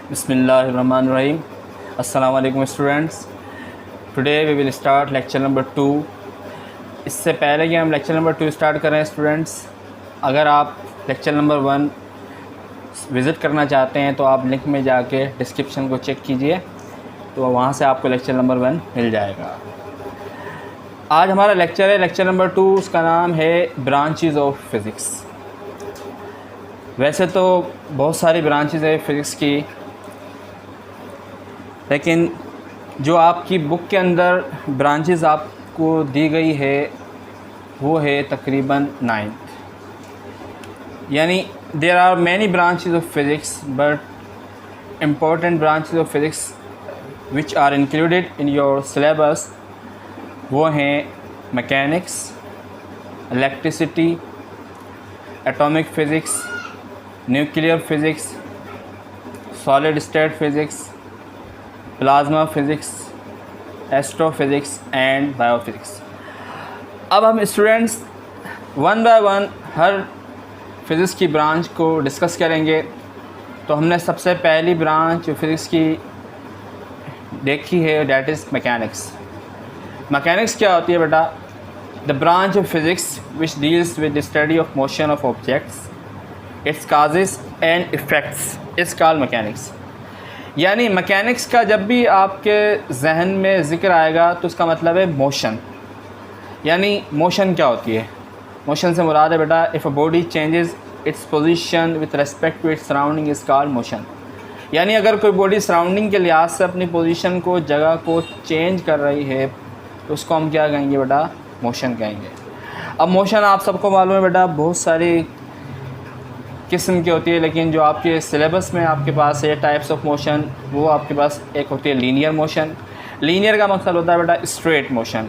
बिस्मिल्लाहिर्रहमानिर्रहीम। अस्सलाम वालेकुम students. Today we will start lecture number 2। इससे पहले कि हम लेक्चर नंबर 2 स्टार्ट करें स्टूडेंट्स, अगर आप लेक्चर नंबर 1 विज़िट करना चाहते हैं तो आप लिंक में जाके डिस्क्रिप्शन को चेक कीजिए, तो वहाँ से आपको लेक्चर नंबर 1 मिल जाएगा। आज हमारा लेक्चर है लेक्चर नंबर 2, उसका नाम है ब्रांचेस ऑफ फ़िज़िक्स। वैसे तो बहुत सारी ब्रांचेस है फ़िज़िक्स की, लेकिन जो आपकी बुक के अंदर ब्रांचेस आपको दी गई है वो है तकरीबन 9। यानी there are many branches of physics, but important branches of physics which are included in your syllabus वो हैं mechanics, electricity, atomic physics, nuclear physics, solid state physics, plasma physics, astrophysics and biophysics. अब हम students one by one हर physics की branch को discuss करेंगे। तो हमने सबसे पहली ब्रांच जो फ़िज़िक्स की देखी है डैट इज़ मैकेनिक्स। मैकेनिक्स क्या होती है बेटा? The branch of physics which deals with the study of motion of objects, it's causes and effects is called mechanics. यानी मैकेनिक्स का जब भी आपके जहन में ज़िक्र आएगा तो उसका मतलब है मोशन। यानी मोशन क्या होती है? मोशन से मुराद है बेटा, if a body changes its position with respect to its surrounding is called motion. यानी अगर कोई बॉडी सराउंडिंग के लिहाज से अपनी पोजीशन को, जगह को चेंज कर रही है तो उसको हम क्या कहेंगे बेटा? मोशन कहेंगे। अब मोशन आप सबको मालूम है बेटा बहुत सारी किस्म की होती है, लेकिन जो आपके सिलेबस में आपके पास है टाइप्स ऑफ मोशन, वो आपके पास एक होती है लीनियर मोशन। लीनियर का मकसद होता है बेटा स्ट्रेट मोशन,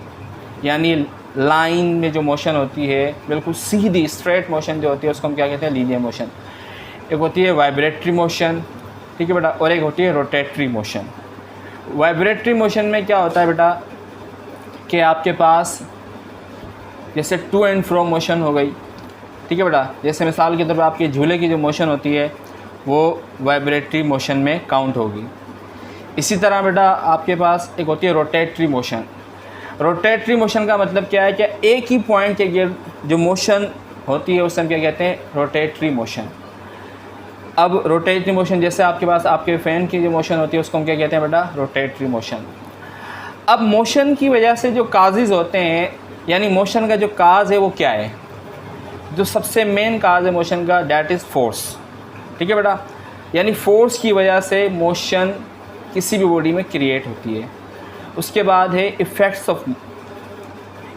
यानी लाइन में जो मोशन होती है बिल्कुल सीधी स्ट्रेट मोशन जो होती है उसको हम क्या कहते हैं? Linear motion. एक होती है वाइब्रेटरी मोशन, ठीक है बेटा, और एक होती है रोटेटरी मोशन। वाइब्रेटरी मोशन में क्या होता है बेटा कि आपके पास जैसे टू एंड फ्रो मोशन हो गई, ठीक है बेटा। जैसे मिसाल के तौर पर आपके झूले की जो मोशन होती है वो वाइब्रेटरी मोशन में काउंट होगी। इसी तरह बेटा आपके पास एक होती है रोटेटरी मोशन। रोटेटरी मोशन का मतलब क्या है कि एक ही पॉइंट के गिर्द जो मोशन होती है उसे हम क्या कहते हैं? Rotatory motion. अब रोटेटरी मोशन जैसे आपके पास आपके फ़ैन की जो मोशन होती है उसको हम क्या कहते हैं बेटा? Rotatory motion. अब मोशन की वजह से जो काजेज़ होते हैं, यानी मोशन का जो काज है वो क्या है? जो सबसे मेन काज है मोशन का डैट इज़ फोर्स, ठीक है बेटा। यानी फ़ोर्स की वजह से मोशन किसी भी बॉडी में क्रिएट होती है। उसके बाद है इफ़ेक्ट्स ऑफ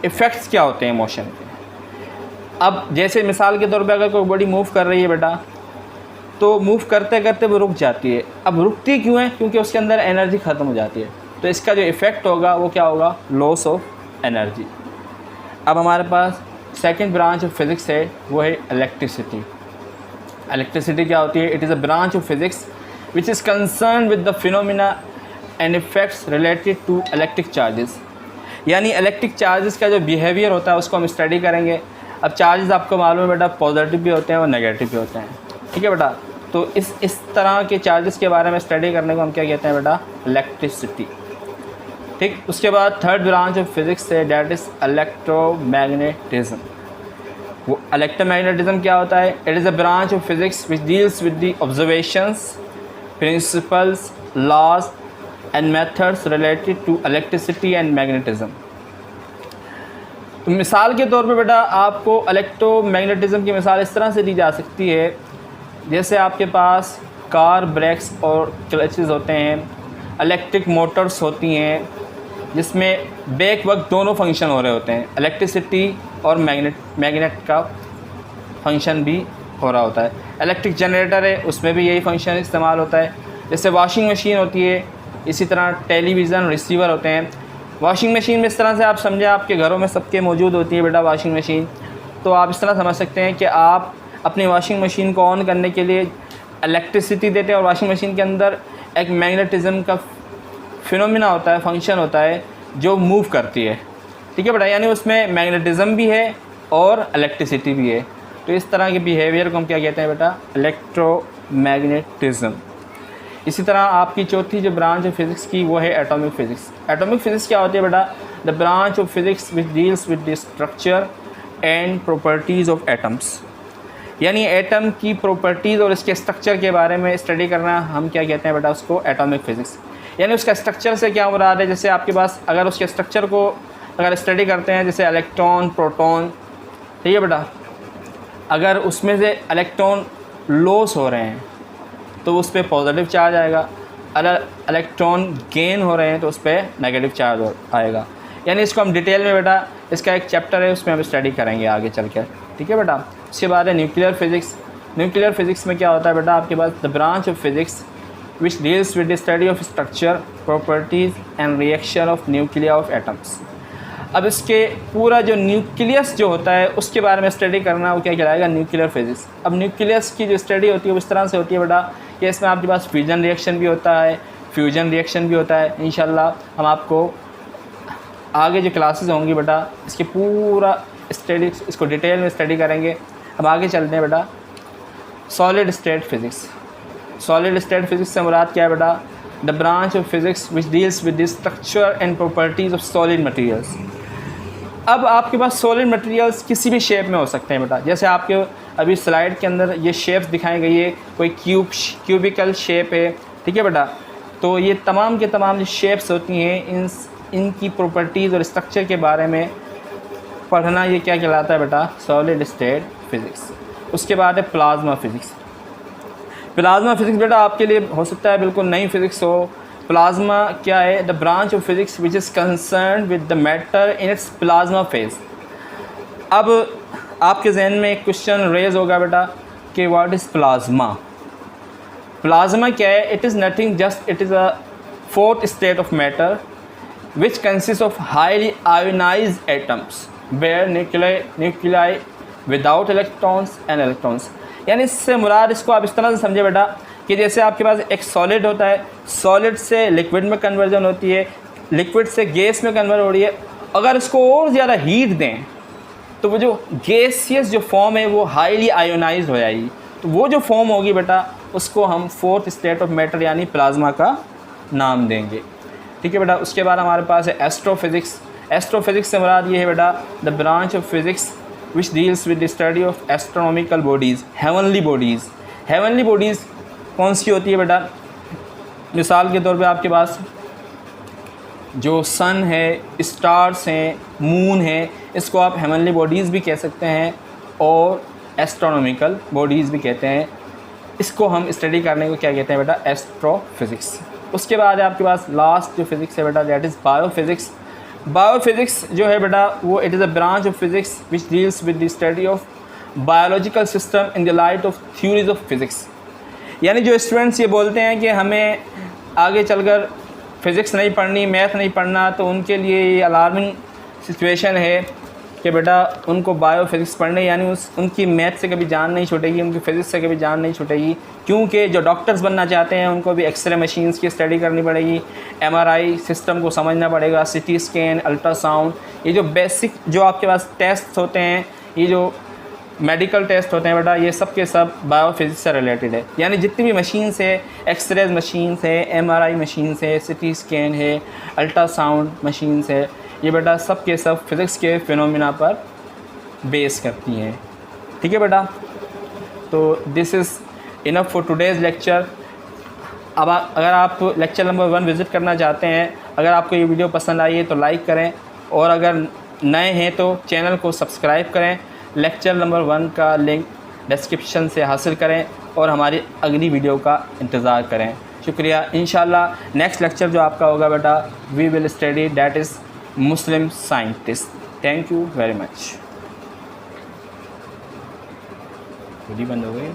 इफ़ेक्ट्स क्या होते हैं मोशन के? अब जैसे मिसाल के तौर पे अगर कोई बॉडी मूव कर रही है बेटा तो मूव करते करते वो रुक जाती है। अब रुकती क्यों है? क्योंकि उसके अंदर एनर्जी ख़त्म हो जाती है। तो इसका जो इफ़ेक्ट होगा वो क्या होगा? Loss of energy. अब हमारे पास सेकंड ब्रांच ऑफ फ़िज़िक्स है वो है इलेक्ट्रिसिटी। इलेक्ट्रिसिटी क्या होती है? It is a branch of physics which is concern with the phenomena and effects related to electric charges. यानी इलेक्ट्रिक चार्जेस का जो बिहेवियर होता है उसको हम स्टडी करेंगे। अब चार्जेस आपको मालूम है बेटा पॉजिटिव भी होते हैं और नेगेटिव भी होते हैं, ठीक है बेटा। तो इस तरह के चार्जेस के बारे में स्टडी करने को हम क्या कहते हैं बेटा? इलेक्ट्रिसिटी, ठीक। उसके बाद थर्ड ब्रांच ऑफ फिज़िक्स है डैट इज़ इलेक्ट्रोमैग्नेटिज्म। वो इलेक्ट्रोमैग्नेटिज्म क्या होता है? It is a branch of physics which deals with the observations, principles, laws and methods related to electricity and magnetism. तो मिसाल के तौर पे बेटा आपको इलेक्ट्रोमैग्नेटिज्म की मिसाल इस तरह से दी जा सकती है, जैसे आपके पास कार ब्रेक्स और क्लचेस होते हैं, इलेक्ट्रिक मोटर्स होती हैं जिसमें बैक वक्त दोनों फंक्शन हो रहे होते हैं, इलेक्ट्रिसिटी और मैग्नेट का फंक्शन भी हो रहा होता है। इलेक्ट्रिक जनरेटर है उसमें भी यही फंक्शन इस्तेमाल होता है। जैसे वॉशिंग मशीन होती है, इसी तरह टेलीविज़न रिसीवर होते हैं। वॉशिंग मशीन में इस तरह से आप समझे आपके घरों में सबके मौजूद होती है बेटा वॉशिंग मशीन। तो आप इस तरह समझ सकते हैं कि आप अपनी वॉशिंग मशीन को ऑन करने के लिए इलेक्ट्रिसिटी देते हैं और वॉशिंग मशीन के अंदर एक मैग्नेटिज़म का फिनोमिना होता है, फंक्शन होता है जो मूव करती है, ठीक है बेटा। यानी उसमें मैग्नेटिज़म भी है और इलेक्ट्रिसिटी भी है। तो इस तरह के बिहेवियर को हम क्या कहते हैं बेटा? इलेक्ट्रोमैग्नेटिज़म। इसी तरह आपकी चौथी जो ब्रांच है फिज़िक्स की वो है एटॉमिक फ़िज़िक्स। एटॉमिक फ़िज़िक्स क्या होती है बेटा? The branch of physics which deals with the structure and properties of atoms. यानी एटम की प्रॉपर्टीज़ और इसके स्ट्रक्चर के बारे में स्टडी करना हम क्या कहते हैं बेटा? उसको एटॉमिक फ़िज़िक्स। यानी उसका स्ट्रक्चर से क्या मुराद है? जैसे आपके पास अगर उसके स्ट्रक्चर को अगर स्टडी करते हैं, जैसे इलेक्ट्रॉन, प्रोटॉन, ठीक है बेटा, अगर उसमें से इलेक्ट्रॉन लॉस हो रहे हैं तो उस पर पॉजिटिव चार्ज आएगा, अगर इलेक्ट्रॉन गेन हो रहे हैं तो उस पर नेगेटिव चार्ज आएगा। यानी इसको हम डिटेल में बेटा, इसका एक चैप्टर है उसमें हम स्टडी करेंगे आगे चल कर, ठीक है बेटा। उसके बाद है न्यूक्लियर फिज़िक्स। न्यूक्लियर फिज़िक्स में क्या होता है बेटा? आपके पास the branch of physics which deals with the study of structure, properties and reaction of nuclei of atoms. अब इसके पूरा जो न्यूक्लियस जो होता है उसके बारे में स्टडी करना वो क्या कहलाएगा? Nuclear physics. अब न्यूक्लियस की जो स्टडी होती है वो इस तरह से होती है बेटा कि इसमें आपके पास फ्यूजन रिएक्शन भी होता है, फ्यूजन रिएक्शन भी होता है। इंशाल्लाह हम आपको आगे जो क्लासेस होंगी बेटा इसकी पूरा स्टडी, इसको डिटेल में स्टडी करेंगे। अब आगे चलते हैं बेटा solid state physics. Solid state physics से मुराद क्या है बेटा? The branch of physics which deals with the structure and properties of solid materials. अब आपके पास सॉलिड मटेरियल्स किसी भी शेप में हो सकते हैं बेटा। जैसे आपके अभी स्लाइड के अंदर ये शेप्स दिखाई गई है, कोई क्यूबिकल शेप है, ठीक है बेटा। तो ये तमाम के तमाम जो शेप्स होती हैं इनकी प्रॉपर्टीज़ और स्ट्रक्चर के बारे में पढ़ना, ये क्या कहलाता है बेटा? Solid state physics. उसके बाद है प्लाज्मा फ़िज़िक्स। प्लाज्मा फ़िज़िक्स बेटा आपके लिए हो सकता है बिल्कुल नई फ़िज़िक्स हो। प्लाज्मा क्या है? The branch of physics which is concern with the matter in its plasma phase. अब आपके जहन में एक क्वेश्चन रेज होगा बेटा कि व्हाट इज़ प्लाज्मा? प्लाज्मा क्या है? It is nothing just it is a fourth state of matter which consist of highly ionised atoms where nuclei without electrons and electrons. यानी इससे मुराद, इसको आप इस तरह से समझे बेटा कि जैसे आपके पास एक सॉलिड होता है, सॉलिड से लिक्विड में कन्वर्जन होती है, लिक्विड से गैस में कन्वर्ट हो रही है। अगर इसको और ज़्यादा हीट दें तो वो जो गैसियस जो फॉर्म है वो हाईली आयोनाइज्ड हो जाएगी। तो वो जो फॉर्म होगी बेटा उसको हम फोर्थ स्टेट ऑफ मैटर यानी प्लाज्मा का नाम देंगे, ठीक है बेटा। उसके बाद हमारे पास है एस्ट्रोफिज़िक्स। एस्ट्रोफिज़िक्स से मुराद ये है बेटा the branch of physics which deals with the study of astronomical bodies, heavenly bodies. Heavenly bodies कौन सी होती है बेटा? मिसाल के तौर पे आपके पास जो सन है, स्टार्स हैं, मून है, इसको आप हेवनली बॉडीज़ भी कह सकते हैं और एस्ट्रोनॉमिकल बॉडीज़ भी कहते हैं। इसको हम स्टडी करने को क्या कहते हैं बेटा? एस्ट्रोफिज़िक्स। उसके बाद आपके पास लास्ट जो फिज़िक्स है बेटा दैट इज़ बायोफिज़िक्स। बायोफिज़िक्स जो है बेटा वो it is a branch of physics which deals with the study of biological system in the light of theories of physics. यानी जो स्टूडेंट्स ये बोलते हैं कि हमें आगे चलकर फ़िज़िक्स नहीं पढ़नी, मैथ नहीं पढ़ना, तो उनके लिए ये अलार्मिंग सिचुएशन है कि बेटा उनको बायो फिज़िक्स पढ़ने, यानी उनकी मैथ से कभी जान नहीं छूटेगी, उनकी फ़िज़िक्स से कभी जान नहीं छूटेगी। क्योंकि जो डॉक्टर्स बनना चाहते हैं उनको भी एक्सरे मशीन्स की स्टडी करनी पड़ेगी, MRI सिस्टम को समझना पड़ेगा, CT स्कैन, अल्ट्रासाउंड, ये जो बेसिक जो आपके पास टेस्ट होते हैं, ये जो मेडिकल टेस्ट होते हैं बेटा, ये सब के सब बायोफिज़िक्स से रिलेटेड है। यानी जितनी भी मशीन्स है, एक्सरे मशीन्स है, MRI मशीन्स है, CT स्कैन है, अल्ट्रासाउंड मशीन्स है, ये बेटा सब के सब फिज़िक्स के फिनोमिना पर बेस करती हैं, ठीक है बेटा। तो this is enough for today's lecture. अब अगर आप लेक्चर नंबर 1 विज़िट करना चाहते हैं, अगर आपको ये वीडियो पसंद आई है तो लाइक करें, और अगर नए हैं तो चैनल को सब्सक्राइब करें। लेक्चर नंबर 1 का लिंक डिस्क्रिप्शन से हासिल करें और हमारी अगली वीडियो का इंतज़ार करें। शुक्रिया। इंशाल्लाह नेक्स्ट लेक्चर जो आपका होगा बेटा we will study that is Muslim scientist. Thank you very much. बंद हो गई।